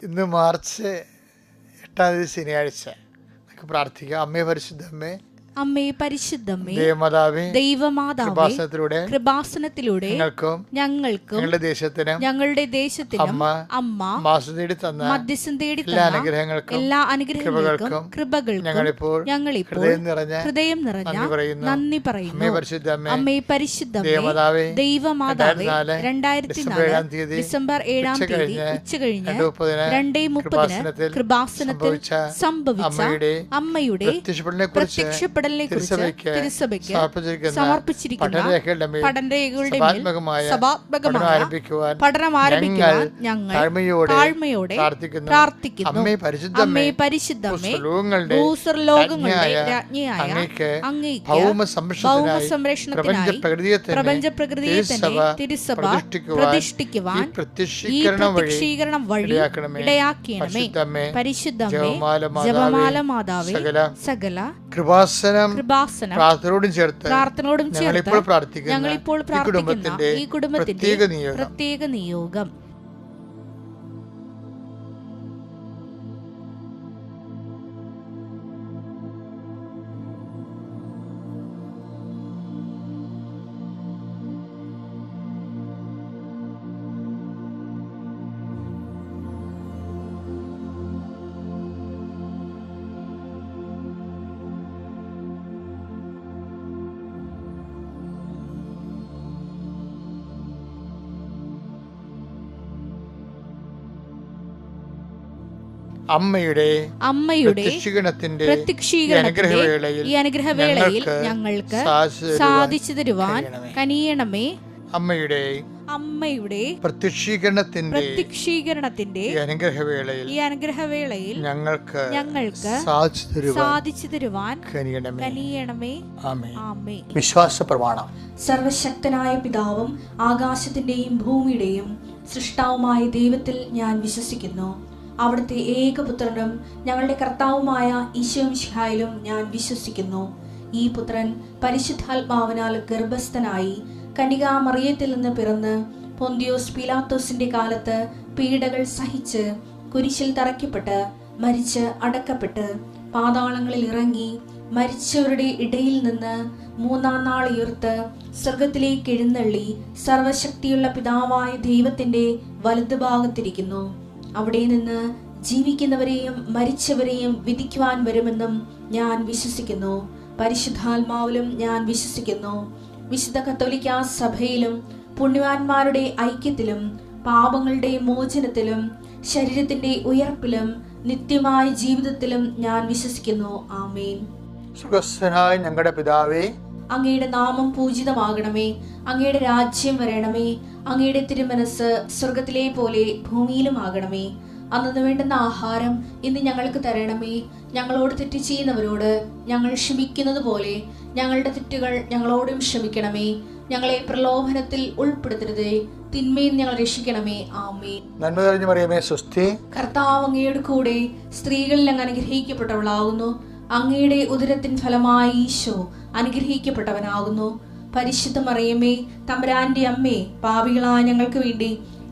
ഇന്ന് മാർച്ച് 8 ശനിയാഴ്ച. നമുക്ക് പ്രാർത്ഥിക്കാം. അമ്മേ പരിശുദ്ധമ്മേ, അമ്മേ പരിശുദ്ധമ്മേ, ദൈവമാതാവേ, കൃപാസനത്തിലൂടെ ഞങ്ങൾക്കും ഞങ്ങളുടെ ദേശത്തിനും അമ്മ മധ്യസ്ഥം തേടി എല്ലാ അനുഗ്രഹങ്ങൾക്കും കൃപകൾക്കും ഞങ്ങളിപ്പോൾ ഹൃദയം നിറഞ്ഞ നന്ദി പറയുന്നു. അമ്മേ പരിശുദ്ധമ്മേ, ദൈവമാതാവേ, 2004 ഡിസംബർ 7 ഉച്ചകഴിഞ്ഞ് 2:30 കൃപാസനത്തിൽ സംഭവിച്ച അമ്മയുടെ പ്രത്യക്ഷപ്പെടലിനെ കുറിച്ച് തിരുസഭയ്ക്ക് സമർപ്പിച്ചിരിക്കുന്ന പഠനരേഖകളുടെ സഭാത്മകമായ പഠനം ആരംഭിക്കുവാൻ ഞങ്ങൾ താഴ്മയോടെ പ്രാർത്ഥിക്കുന്നു. അമ്മേ പരിശുദ്ധമ്മേ, ഭൂസ്വർലോകങ്ങളുടെ രാജ്ഞിയായ അങ്ങേക്ക് ഭൗമസംരക്ഷണത്തിനായി പ്രപഞ്ചപ്രകൃതിയെ തന്നെ തിരുസഭ പ്രതിഷ്ഠിക്കുവാൻ ഈ പ്രത്യക്ഷീകരണം വഴി ഇടയാക്കണമേ. പരിശുദ്ധമ്മേ, ജപമാല മാതാവേ, സകല കൃപാസനം പ്രാർത്ഥനയോടും ചേർത്ത് ഞങ്ങളിപ്പോൾ പ്രാർത്ഥിക്കുന്ന ഈ കുടുംബത്തിന്റെ പ്രത്യേക നിയോഗം. അമ്മയുടെ പ്രത്യക്ഷീകരണത്തിന്റെ ഈ അനുഗ്രഹവേളയിൽ ഞങ്ങൾക്ക് സാധിച്ചു തരുവാൻ കനിയണമേ. അമ്മയുടെ പ്രത്യക്ഷീകരണത്തിന്റെ ഈ അനുഗ്രഹവേളയിൽ ഞങ്ങൾക്ക് സാധിച്ചു തരുവാൻ കനിയണമേ. ആമേൻ. വിശ്വാസ പ്രമാണം. സർവശക്തനായ പിതാവും ആകാശത്തിന്റെയും ഭൂമിയുടെയും സൃഷ്ടാവുമായ ദൈവത്തിൽ ഞാൻ വിശ്വസിക്കുന്നു. അവിടുത്തെ ഏകപുത്രനും ഞങ്ങളുടെ കർത്താവുമായ ഈശോ മിശിഹായിലും ഞാൻ വിശ്വസിക്കുന്നു. ഈ പുത്രൻ പരിശുദ്ധാത്മാവിനാൽ ഗർഭസ്ഥനായി കന്യകാമറിയത്തിൽ നിന്ന് പിറന്ന് പൊന്തിയോസ് പീലാത്തോസിന്റെ കാലത്ത് പീഡകൾ സഹിച്ച് കുരിശിൽ തറയ്ക്കപ്പെട്ട് മരിച്ച് അടക്കപ്പെട്ട് പാതാളങ്ങളിൽ ഇറങ്ങി മരിച്ചവരുടെ ഇടയിൽ നിന്ന് 3-ാം നാൾ ഉയർത്ത് സ്വർഗത്തിലേക്ക് എഴുന്നള്ളി സർവശക്തിയുള്ള പിതാവായ ദൈവത്തിന്റെ വലതുഭാഗത്തിരിക്കുന്നു. അവിടെ നിന്ന് ജീവിക്കുന്നവരെയും മരിച്ചവരെയും വിധിക്കുവാൻ വരുമെന്നും ഞാൻ വിശ്വസിക്കുന്നു. പരിശുദ്ധാത്മാവിലും ഞാൻ വിശ്വസിക്കുന്നു. വിശുദ്ധ കത്തോലിക്കാ സഭയിലും പുണ്യവാന്മാരുടെ ഐക്യത്തിലും പാപങ്ങളുടെ മോചനത്തിലും ശരീരത്തിന്റെ ഉയർപ്പിലും നിത്യമായ ജീവിതത്തിലും ഞാൻ വിശ്വസിക്കുന്നു. ആമേൻ. സുഖസ്ഥനായ ഞങ്ങളുടെ പിതാവേ, അങ്ങയുടെ നാമം പൂജിതമാകണമേ. അങ്ങയുടെ രാജ്യം വരണമേ. അങ്ങയുടെ തിരുമനസ് സ്വർഗത്തിലെ പോലെ ഭൂമിയിലും ആകണമേ. അന്നു വേണ്ടുന്ന ആഹാരം ഇന്ന് ഞങ്ങൾക്ക് തരണമേ. ഞങ്ങളോട് തെറ്റ് ചെയ്യുന്നവരോട് ഞങ്ങൾ ക്ഷമിക്കുന്നത് പോലെ ഞങ്ങളുടെ തെറ്റുകൾ ഞങ്ങളോടും ക്ഷമിക്കണമേ. ഞങ്ങളെ പ്രലോഭനത്തിൽ ഉൾപ്പെടുത്തരുതേ, തിന്മയിൽ ഞങ്ങൾ രക്ഷിക്കണമേ. ആമേൻ. നന്മ നിറഞ്ഞ മറിയമേ, സ്വസ്തി. കർത്താവ് അങ്ങയുടെ കൂടെ സ്ത്രീകളിൽ അങ്ങ് അനുഗ്രഹിക്കപ്പെട്ടവളാകുന്നു. അങ്ങയുടെ ഉദരത്തിൻ ഫലമായി ഈശോ അനുഗ്രഹിക്കപ്പെട്ടവനാകുന്നു. പരിശുദ്ധ മറിയമേ, തമ്പുരാന്റെ അമ്മേ, പാപികളായ ഞങ്ങൾക്ക് വേണ്ടി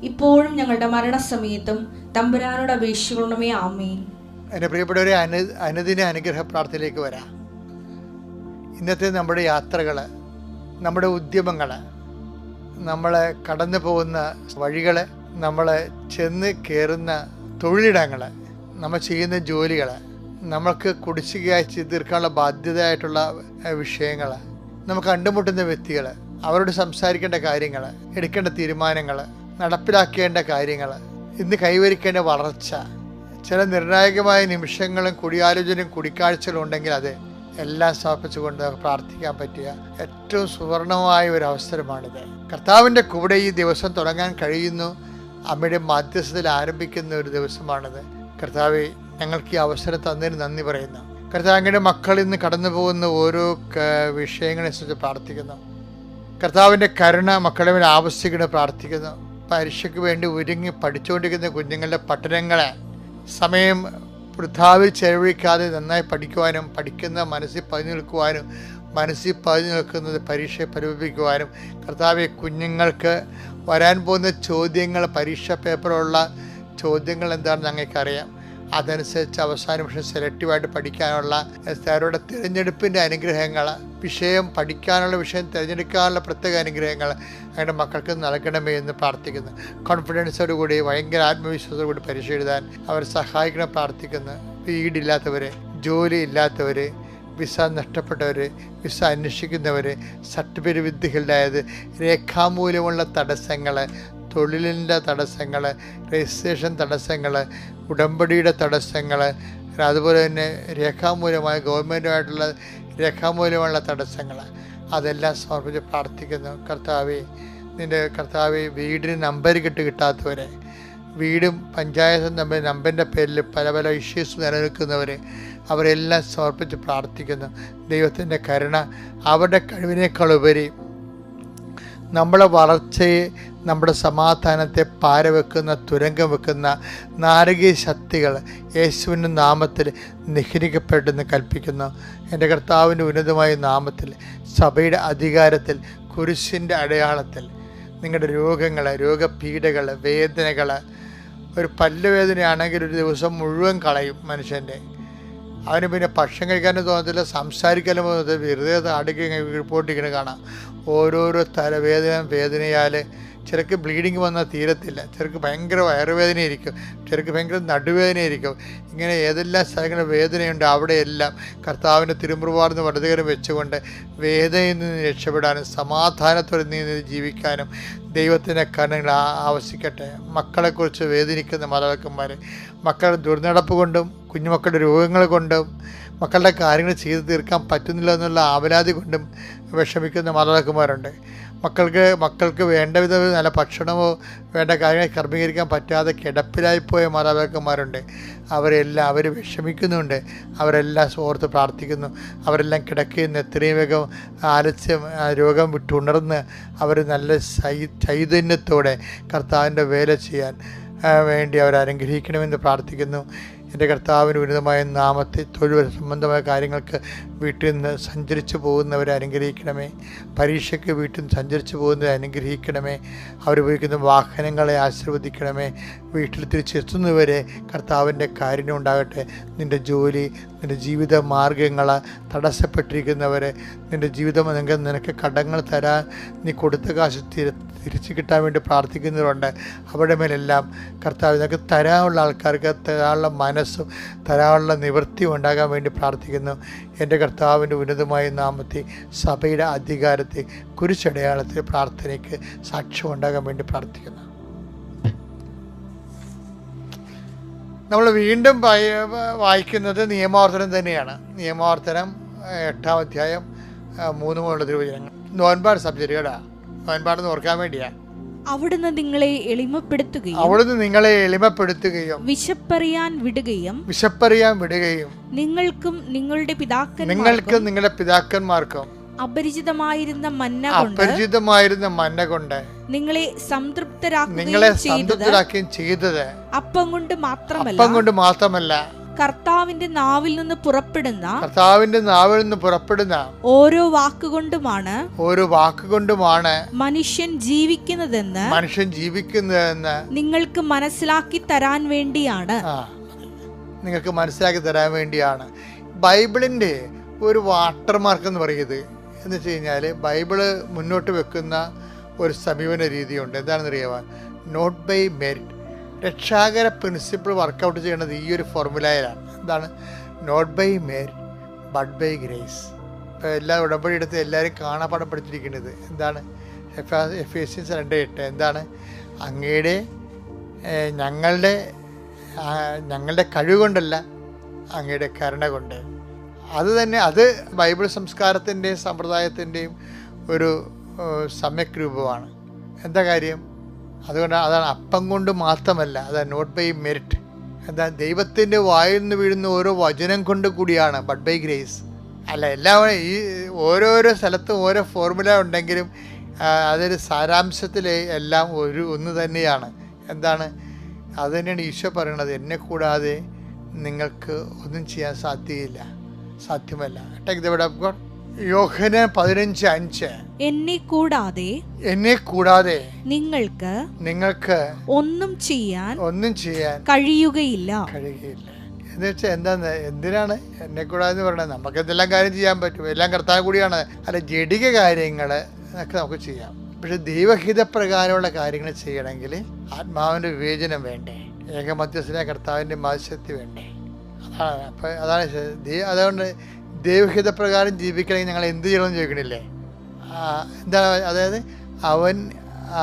ഇപ്പോഴും ഞങ്ങളുടെ മരണസമയത്തും തമ്പുരാനോട് അപേക്ഷിക്കണമേ. ആമേൻ. എൻ്റെ പ്രിയപ്പെട്ടവരെ, അനുദിന അനുഗ്രഹ പ്രാർത്ഥനയിലേക്ക് വരാം. ഇന്നത്തെ നമ്മുടെ യാത്രകൾ, നമ്മുടെ ഉദ്യമങ്ങൾ, നമ്മൾ കടന്നു പോകുന്ന വഴികൾ, നമ്മൾ ചെന്ന് കയറുന്ന തൊഴിലിടങ്ങൾ, നമ്മൾ ചെയ്യുന്ന ജോലികൾ, നമ്മൾക്ക് കുടിശ്ശികയായി തീർക്കാനുള്ള ബാധ്യതയായിട്ടുള്ള വിഷയങ്ങൾ, നമുക്ക് കണ്ടുമുട്ടുന്ന വ്യക്തികൾ, അവരോട് സംസാരിക്കേണ്ട കാര്യങ്ങൾ, എടുക്കേണ്ട തീരുമാനങ്ങൾ, നടപ്പിലാക്കേണ്ട കാര്യങ്ങൾ, ഇന്ന് കൈവരിക്കേണ്ട വളർച്ച, ചില നിർണായകമായ നിമിഷങ്ങളും കൂടിയാലോചനയും കൂടിക്കാഴ്ചകളും ഉണ്ടെങ്കിൽ അത് എല്ലാം സമർപ്പിച്ചുകൊണ്ട് പ്രാർത്ഥിക്കാൻ പറ്റിയ ഏറ്റവും സുവർണമായ ഒരു അവസരമാണിത്. കർത്താവിൻ്റെ കൂടെ ഈ ദിവസം തുടങ്ങാൻ കഴിയുന്നു. അമ്മയുടെ മധ്യസ്ഥതയിൽ ആരംഭിക്കുന്ന ഒരു ദിവസമാണിത്. കർത്താവെ, ഞങ്ങൾക്ക് ഈ അവസരം തന്നതിന് നന്ദി പറയുന്നു. കർത്താവ്, അങ്ങയുടെ മക്കൾ ഇന്ന് കടന്നു പോകുന്ന ഓരോ വിഷയങ്ങളെ കുറിച്ച് പ്രാർത്ഥിക്കുന്നു. കർത്താവിൻ്റെ കരുണ മക്കളുടെ മേൽ ആവശ്യിക്കണം പ്രാർത്ഥിക്കുന്നു. പരീക്ഷയ്ക്ക് വേണ്ടി ഒരുങ്ങി പഠിച്ചുകൊണ്ടിരിക്കുന്ന കുഞ്ഞുങ്ങളുടെ പഠനങ്ങളെ സമയം വൃഥാവിൽ ചെലവഴിക്കാതെ നന്നായി പഠിക്കുവാനും പഠിക്കുന്ന മനസ്സിൽ പതിഞ്ഞു നിൽക്കുവാനും മനസ്സിൽ പതിഞ്ഞു നിൽക്കുന്നത് പരീക്ഷയെ പരിപാലിക്കുവാനും കർത്താവെ, കുഞ്ഞുങ്ങൾക്ക് വരാൻ പോകുന്ന ചോദ്യങ്ങൾ, പരീക്ഷാ പേപ്പറുള്ള ചോദ്യങ്ങൾ എന്താണെന്ന് ഞങ്ങൾക്കറിയാം. അതനുസരിച്ച് അവസാന നിമിഷം സെലക്റ്റീവായിട്ട് പഠിക്കാനുള്ള അവരുടെ തിരഞ്ഞെടുപ്പിൻ്റെ അനുഗ്രഹങ്ങൾ, വിഷയം പഠിക്കാനുള്ള വിഷയം തിരഞ്ഞെടുക്കാനുള്ള പ്രത്യേക അനുഗ്രഹങ്ങൾ അങ്ങനെ മക്കൾക്ക് നൽകണമേ എന്ന് പ്രാർത്ഥിക്കുന്നു. കോൺഫിഡൻസോടുകൂടി ഭയങ്കര ആത്മവിശ്വാസത്തോടുകൂടി പരീക്ഷ എഴുതാൻ അവർ സഹായിക്കണം പ്രാർത്ഥിക്കുന്നു. വീടില്ലാത്തവർ, ജോലി ഇല്ലാത്തവർ, വിസ നഷ്ടപ്പെട്ടവർ, വിസ അന്വേഷിക്കുന്നവർ, സർട്ടിഫിക്കറ്റ് വിദ്യകളുടേത്, രേഖാമൂലമുള്ള തടസ്സങ്ങൾ, തൊഴിലിൻ്റെ തടസ്സങ്ങൾ, രജിസ്ട്രേഷൻ തടസ്സങ്ങൾ, ഉടമ്പടിയുടെ തടസ്സങ്ങൾ, അതുപോലെ തന്നെ രേഖാമൂലമായ ഗവൺമെൻറ്റുമായിട്ടുള്ള രേഖാമൂലമുള്ള തടസ്സങ്ങൾ, അതെല്ലാം സമർപ്പിച്ച് പ്രാർത്ഥിക്കുന്നു. കർത്താവേ വീടിന് നമ്പർ കിട്ടാത്തവരെ, വീടും പഞ്ചായത്തും തമ്മിൽ നമ്പറിൻ്റെ പേരിൽ പല പല ഇഷ്യൂസ് നിലനിൽക്കുന്നവർ, അവരെല്ലാം സമർപ്പിച്ച് പ്രാർത്ഥിക്കുന്നു. ദൈവത്തിൻ്റെ കരുണ അവരുടെ കഴിവിനേക്കാളുപരി നമ്മളെ വളർച്ചയെ, നമ്മുടെ സമാധാനത്തെ പാരവെക്കുന്ന, തുരങ്കം വെക്കുന്ന നാരകീയ ശക്തികൾ യേശുവിൻ്റെ നാമത്തിൽ നിഹനിക്കപ്പെട്ടെന്ന് കൽപ്പിക്കുന്നു. എൻ്റെ കർത്താവിൻ്റെ ഉന്നതമായ നാമത്തിൽ, സഭയുടെ അധികാരത്തിൽ, കുരിശിൻ്റെ അടയാളത്തിൽ നിങ്ങളുടെ രോഗങ്ങൾ, രോഗപീഠകൾ, വേദനകൾ, ഒരു പല്ലുവേദനയാണെങ്കിൽ ഒരു ദിവസം മുഴുവൻ കളയും മനുഷ്യൻ്റെ. അവന് പിന്നെ ഭക്ഷണം കഴിക്കാനും തോന്നത്തില്ല, സംസാരിക്കാനും തോന്നത്തില്ല, വെറുതെ അടുക്കി റിപ്പോർട്ടിങ്ങനെ കാണാം. ഓരോരോ വേദനയാൽ ചിലർക്ക് ബ്ലീഡിങ് വന്നാൽ തീരത്തില്ല, ചിലർക്ക് ഭയങ്കര വയറുവേദനയായിരിക്കും, ചിലർക്ക് ഭയങ്കര നടുവേദനയായിരിക്കും. ഇങ്ങനെ ഏതെല്ലാം സ്ഥലങ്ങളിൽ വേദനയുണ്ട് അവിടെയെല്ലാം കർത്താവിൻ്റെ തിരുമുറുവാർന്ന് വലതുകരം വെച്ചുകൊണ്ട് വേദനയിൽ നിന്ന് രക്ഷപ്പെടാനും സമാധാനത്തോടെ നിന്ന് ജീവിക്കാനും ദൈവത്തിൻ്റെ കരുണകൾ ആവശ്യിക്കട്ടെ. മക്കളെക്കുറിച്ച് വേദനിക്കുന്ന മാതാപിതാക്കന്മാർ, മക്കളുടെ ദുർനടപ്പ് കൊണ്ടും കുഞ്ഞുമക്കളുടെ രോഗങ്ങൾ കൊണ്ടും മക്കളുടെ കാര്യങ്ങൾ ചെയ്തു തീർക്കാൻ പറ്റുന്നില്ല എന്നുള്ള ആവലാതി കൊണ്ടും വിഷമിക്കുന്ന മാതാപിതാക്കന്മാരുണ്ട്. മക്കൾക്ക് വേണ്ട വിധം നല്ല ഭക്ഷണമോ വേണ്ട കാര്യങ്ങൾ ക്രമീകരിക്കാൻ പറ്റാതെ കിടപ്പിലായിപ്പോയ മാതാപിതാക്കന്മാരുണ്ട്. അവർ വിഷമിക്കുന്നുണ്ട്. അവരെല്ലാം ഓർത്ത് പ്രാർത്ഥിക്കുന്നു. അവരെല്ലാം കിടക്കുന്ന എത്രയും വേഗം ആലസ്യം രോഗം വിട്ടുണർന്ന് അവർ നല്ല ചൈതന്യത്തോടെ കർത്താവിൻ്റെ വേല ചെയ്യാൻ വേണ്ടി അവർ അനുഗ്രഹിക്കണമെന്ന് പ്രാർത്ഥിക്കുന്നു. എൻ്റെ കർത്താവിൻ്റെ ഉന്നതമായ നാമത്തെ തൊഴിൽ സംബന്ധമായ കാര്യങ്ങൾക്ക് വീട്ടിൽ നിന്ന് സഞ്ചരിച്ചു പോകുന്നവരെ അനുഗ്രഹിക്കണമേ. പരീക്ഷയ്ക്ക് വീട്ടിൽ നിന്ന് സഞ്ചരിച്ചു പോകുന്നവരെ അനുഗ്രഹിക്കണമേ. അവരുപയോഗിക്കുന്ന വാഹനങ്ങളെ ആശീർവദിക്കണമേ. വീട്ടിൽ തിരിച്ചെത്തുന്നവരെ കർത്താവിൻ്റെ കാരുണ്യം ഉണ്ടാകട്ടെ. നിൻ്റെ ജോലി, നിൻ്റെ ജീവിത മാർഗങ്ങൾ തടസ്സപ്പെട്ടിരിക്കുന്നവരെ, നിൻ്റെ ജീവിതം നിനക്ക് കടങ്ങൾ തരാൻ നീ കൊടുത്ത കാശ് തിരിച്ചു കിട്ടാൻ വേണ്ടി പ്രാർത്ഥിക്കുന്നവരുണ്ട്. അവരുടെ മേലെല്ലാം കർത്താവ് നിനക്ക് തരാനുള്ള ആൾക്കാർക്ക് തരാനുള്ള മനസ്സും തരാനുള്ള നിവൃത്തിയും ഉണ്ടാകാൻ വേണ്ടി പ്രാർത്ഥിക്കുന്നു. എൻ്റെ കർത്താവിൻ്റെ ഉന്നതമായ നാമത്തിൽ, സഭയുടെ അധികാരത്തിൽ, കുരിശടയാളത്തിൽ പ്രാർത്ഥനയ്ക്ക് സാക്ഷ്യം ഉണ്ടാകാൻ വേണ്ടി പ്രാർത്ഥിക്കുന്നു. നമ്മൾ വീണ്ടും വായിക്കുന്നത് നിയമാവർത്തനം തന്നെയാണ്. നിയമാവർത്തനം 8-ാം അധ്യായം 3 മുതലുള്ള തിരുവചനങ്ങൾ. നോൻപാട് സബ്ജക്റ്റ് കേടാ, നോൻപാടെന്ന് ഓർക്കാൻ വേണ്ടിയാ. അവിടുന്ന് നിങ്ങളെ എളിമപ്പെടുത്തുകയും വിശപ്പറിയാൻ വിടുകയും നിങ്ങൾക്കും നിങ്ങളുടെ പിതാക്കന്മാർക്കും അപരിചിതമായിരുന്ന മന്ന കൊണ്ട് നിങ്ങളെ സംതൃപ്തരാക്കുകയും ചെയ്തത് അപ്പം കൊണ്ട് മാത്രമല്ല കർത്താവിന്റെ നാവിൽ നിന്ന് പുറപ്പെടുന്ന ഓരോ വാക്കുകൊണ്ടുമാണ് മനുഷ്യൻ ജീവിക്കുന്നതെന്ന് നിങ്ങൾക്ക് മനസ്സിലാക്കി തരാൻ വേണ്ടിയാണ്. ബൈബിളിന്റെ ഒരു വാട്ടർമാർക്ക് എന്ന് പറയുന്നത് എന്ന് വെച്ച് കഴിഞ്ഞാൽ, ബൈബിള് മുന്നോട്ട് വെക്കുന്ന ഒരു സമീപന രീതിയുണ്ട്. എന്താണെന്നറിയാമോ? Not by merit. രക്ഷാകര പ്രിൻസിപ്പിൾ വർക്കൗട്ട് ചെയ്യേണ്ടത് ഈ ഒരു ഫോർമുലയിലാണ്. എന്താണ്? Not by merit but by grace. ഇപ്പോൾ എല്ലാ ഉടമ്പടി എടുത്ത് എല്ലാവരും കാണാപ്പാടം പഠിച്ചിരിക്കുന്നത് എന്താണ്? എഫേസ്യൻസ് 2:8 എന്താണ്? ഞങ്ങളുടെ കഴിവ് കൊണ്ടല്ല, അങ്ങയുടെ കരുണ കൊണ്ട്. അത് ബൈബിൾ സംസ്കാരത്തിൻ്റെയും സമ്പ്രദായത്തിൻ്റെയും ഒരു സമ്യക് രൂപമാണ്. എന്താ കാര്യം? അതാണ് അപ്പം കൊണ്ട് മാത്രമല്ല, അതാണ് നോട്ട് ബൈ മെറിറ്റ്. എന്താ? ദൈവത്തിൻ്റെ വായിൽ നിന്ന് വീഴുന്ന ഓരോ വചനം കൊണ്ട് കൂടിയാണ്, ബട്ട് ബൈ ഗ്രേസ് അല്ല. എല്ലാവരും ഈ ഓരോരോ സ്ഥലത്തും ഓരോ ഫോർമുല ഉണ്ടെങ്കിലും അതൊരു സാരാംശത്തിൽ എല്ലാം ഒന്ന് തന്നെയാണ്. എന്താണ്? അത് തന്നെയാണ് ഈശോ പറയണത്, എന്നെ കൂടാതെ നിങ്ങൾക്ക് ഒന്നും ചെയ്യാൻ സാധ്യമല്ല. Take the word of God. Yohannan 15:5 എന്നെ കൂടാതെ നിങ്ങൾക്ക് ഒന്നും ചെയ്യാൻ കഴിയുകയില്ല. കഴിയുകയില്ല. എന്ന് വെച്ചാൽ എന്തിനാണ് എന്നെ കൂടാതെ പറയണത്? നമുക്ക് എന്തെല്ലാം കാര്യം ചെയ്യാൻ പറ്റും, എല്ലാം കർത്താവ് കൂടിയാണ്. അല്ല, ജഡിക കാര്യങ്ങൾ ഒക്കെ നമുക്ക് ചെയ്യാം. പക്ഷെ ദൈവഹിതപ്രകാരമുള്ള കാര്യങ്ങൾ ചെയ്യണമെങ്കിൽ ആത്മാവിൻ്റെ വിവേചനം വേണ്ടേ, ഏകമധ്യസ്ഥനായ കർത്താവിൻ്റെ മാധ്യസ്ഥ്യം വേണ്ടേ? അതാണ് അതുകൊണ്ട് ദൈവഹിതപ്രകാരം ജീവിക്കണമെങ്കിൽ ഞങ്ങൾ എന്ത് ചെയ്യണമെന്ന് ചോദിക്കണില്ലേ? എന്താണ്? അതായത്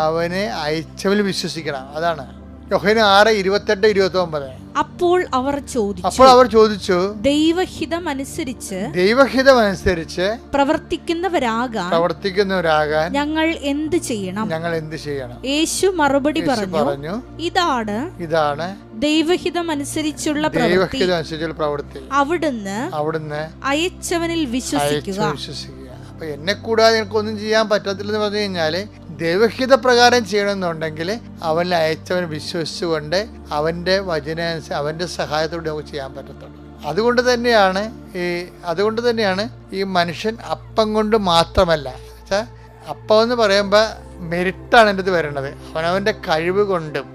അവനെ അയച്ചവനിൽ വിശ്വസിക്കണം. അതാണ് യോഹന്നാൻ 6:28-29. അപ്പോൾ അവർ ചോദിച്ചു, ദൈവഹിതമനുസരിച്ച് പ്രവർത്തിക്കുന്നവരാകാൻ ഞങ്ങൾ എന്ത് ചെയ്യണം? യേശു മറുപടി പറഞ്ഞു, ഇതാണ് ദൈവഹിതമനുസരിച്ചുള്ള പ്രവൃത്തി. അവിടുന്ന് അയച്ചവനിൽ വിശ്വസിക്കുക. അപ്പൊ എന്നെ കൂടാതെ നിനക്കൊന്നും ചെയ്യാൻ പറ്റത്തില്ലെന്ന് പറഞ്ഞു കഴിഞ്ഞാല് ദൈവഹിത പ്രകാരം ചെയ്യണമെന്നുണ്ടെങ്കിൽ അവനിൽ അയച്ചവൻ വിശ്വസിച്ചുകൊണ്ട് അവൻ്റെ അവൻ്റെ സഹായത്തോടെ നമുക്ക് ചെയ്യാൻ പറ്റത്തുള്ളൂ. അതുകൊണ്ട് തന്നെയാണ് ഈ മനുഷ്യൻ അപ്പം കൊണ്ട് മാത്രമല്ല, വെച്ചാൽ അപ്പം എന്ന് പറയുമ്പോൾ മെരിറ്റാണ് എൻ്റെ ഇത് വരേണ്ടത്. അവനവൻ്റെ കഴിവ് കൊണ്ടും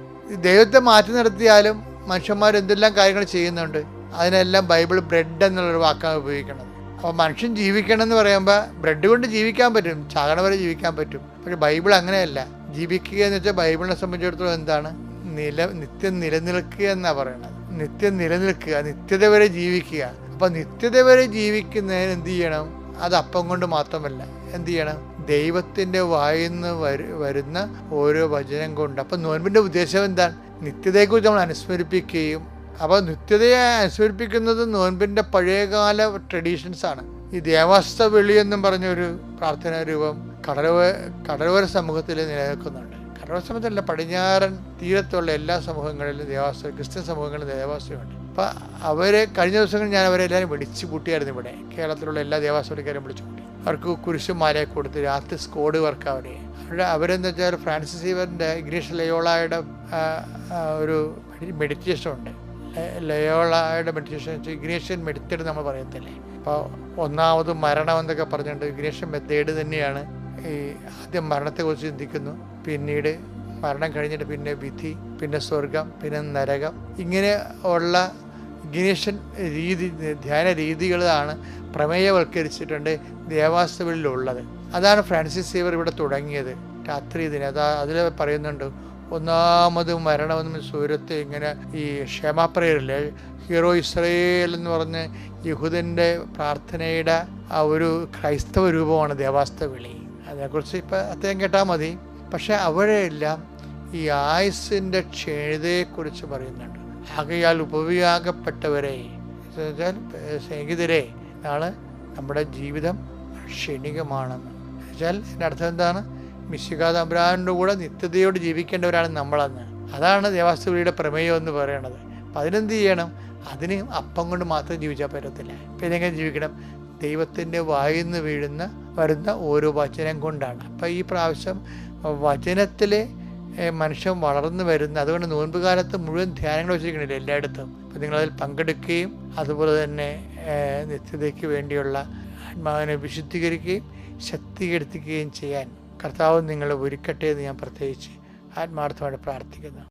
ദൈവത്തെ മാറ്റി നിർത്തിയാലും മനുഷ്യന്മാർ എന്തെല്ലാം കാര്യങ്ങൾ ചെയ്യുന്നുണ്ട്. അതിനെല്ലാം ബൈബിൾ ബ്രെഡ് എന്നുള്ളൊരു വാക്കാണ് ഉപയോഗിക്കുന്നത്. അപ്പോൾ മനുഷ്യൻ ജീവിക്കണം എന്ന് പറയുമ്പോൾ ബ്രെഡ് കൊണ്ട് ജീവിക്കാൻ പറ്റും, ചാകണ വരെ ജീവിക്കാൻ പറ്റും. പക്ഷെ ബൈബിൾ അങ്ങനെയല്ല. ജീവിക്കുക എന്ന് വെച്ചാൽ ബൈബിളിനെ സംബന്ധിച്ചിടത്തോളം എന്താണ്? നിത്യം നിലനിൽക്കുക എന്നാണ് പറയുന്നത്. നിത്യം നിലനിൽക്കുക, നിത്യത വരെ ജീവിക്കുക. അപ്പം നിത്യത വരെ ജീവിക്കുന്നതിന് എന്ത് ചെയ്യണം? അത് അപ്പം കൊണ്ട് മാത്രമല്ല, എന്ത് ചെയ്യണം? ദൈവത്തിൻ്റെ വായിന്ന് വരുന്ന ഓരോ വചനം കൊണ്ട്. അപ്പം നോൻപിൻ്റെ ഉദ്ദേശം എന്താണ്? നിത്യതയെക്കുറിച്ച് നമ്മൾ അനുസ്മരിപ്പിക്കുകയും, അപ്പോൾ നിത്യതയെ അനുസ്മരിപ്പിക്കുന്നത് നോൻപിൻ്റെ പഴയകാല ട്രഡീഷൻസാണ്. ഈ ദേവാസ്ത വെളി എന്നും പറഞ്ഞൊരു പ്രാർത്ഥനാ രൂപം കടലോര സമൂഹത്തിൽ നിലനിൽക്കുന്നുണ്ട്. കടലോര സമൂഹത്തിലല്ല, പടിഞ്ഞാറൻ തീരത്തുള്ള എല്ലാ സമൂഹങ്ങളിലും ക്രിസ്ത്യൻ സമൂഹങ്ങളിലും ദേവാസ്തയുണ്ട്. അപ്പം കഴിഞ്ഞ ദിവസങ്ങളിൽ ഞാൻ അവരെല്ലാവരും വിളിച്ചു കൂട്ടിയായിരുന്നു. ഇവിടെ കേരളത്തിലുള്ള എല്ലാ ദേവാസ്വക്കാരും വിളിച്ചു കൂട്ടി. അവർക്ക് കുരിശുമാലയെ കൊടുത്ത് രാത്രി സ്കോഡ് വർക്ക് അവരെന്ന് വെച്ചാൽ ഫ്രാൻസിസ് സീവറിൻ്റെ ഇഗ്നേഷ്യസ് ലയോളായുടെ ഒരു മെഡിറ്റേഷൻ ഉണ്ട്. ലയോളായുടെ മെഡിറ്റേഷൻ ഇഗ്നേഷ്യൻ മെഡിറ്റേഡ് നമ്മൾ പറയത്തില്ലേ. അപ്പോൾ ഒന്നാമത് മരണം എന്നൊക്കെ പറഞ്ഞിട്ടുണ്ട്. ഇഗ്നേഷ്യൻ മെത്തേഡ് തന്നെയാണ്. ഈ ആദ്യം മരണത്തെക്കുറിച്ച് ചിന്തിക്കുന്നു, പിന്നീട് മരണം കഴിഞ്ഞിട്ട് പിന്നെ വിധി, പിന്നെ സ്വർഗം, പിന്നെ നരകം. ഇങ്ങനെ ഉള്ള ഇഗ്നേഷ്യൻ ധ്യാന രീതികളാണ് പ്രമേയവൽക്കരിച്ചിട്ടുണ്ട് ദേവാസ്തകളിലുള്ളത്. അതാണ് ഫ്രാൻസിസ് സേവർ ഇവിടെ തുടങ്ങിയത്. രാത്രി ദിനം അതിൽ പറയുന്നുണ്ട്, ഒന്നാമത് മരണമെന്ന് സൂര്യത്തെ ഇങ്ങനെ ഈ ക്ഷമാപ്രയറില്ലേ, ഹീറോ ഇസ്രയേൽ എന്ന് പറഞ്ഞ് യഹൂദൻ്റെ പ്രാർത്ഥനയുടെ ആ ഒരു ക്രൈസ്തവ രൂപമാണ് ദേവാസ്ത വിളി. അതിനെക്കുറിച്ച് ഇപ്പം അദ്ദേഹം കേട്ടാൽ മതി. പക്ഷെ അവിടെയെല്ലാം ഈ ആയുസിൻ്റെ ക്ഷേതയെക്കുറിച്ച് പറയുന്നുണ്ട്. ആകയാൽ ഉപവിയാകപ്പെട്ടവരെ, സ്നേഹിതരെ, നാളെ നമ്മുടെ ജീവിതം ക്ഷണികമാണെന്ന് വെച്ചാൽ എൻ്റെ അർത്ഥം എന്താണ്? മിശിഹാ തമ്പുരാൻ്റെ കൂടെ നിത്യതയോട് ജീവിക്കേണ്ടവരാണ് നമ്മളെന്ന്. അതാണ് ദേവാസ്തവിളിയുടെ പ്രമേയം എന്ന് പറയണത്. അപ്പം അതിനെന്ത് ചെയ്യണം? അതിന് അപ്പം കൊണ്ട് മാത്രം ജീവിച്ചാൽ പറ്റത്തില്ല. അപ്പം ഇതെങ്ങനെ ജീവിക്കണം? ദൈവത്തിൻ്റെ വായിന്ന് വരുന്ന ഓരോ വചനം കൊണ്ടാണ്. അപ്പം ഈ പ്രാവശ്യം വചനത്തിൽ മനുഷ്യൻ വളർന്നു വരുന്ന, അതുകൊണ്ട് നോൻപ് കാലത്ത് മുഴുവൻ ധ്യാനങ്ങൾ വെച്ചിരിക്കണില്ല എല്ലായിടത്തും. അപ്പം നിങ്ങളതിൽ പങ്കെടുക്കുകയും അതുപോലെ തന്നെ നിത്യതയ്ക്ക് വേണ്ടിയുള്ള ആത്മാവിനെ വിശുദ്ധീകരിക്കുകയും ശക്തീകരിക്കുകയും ചെയ്യാൻ കർത്താവ് നിങ്ങളെ ഒരുക്കട്ടെ എന്ന് ഞാൻ പ്രത്യേകിച്ച് ആത്മാർത്ഥമായിട്ട് പ്രാർത്ഥിക്കുന്നു.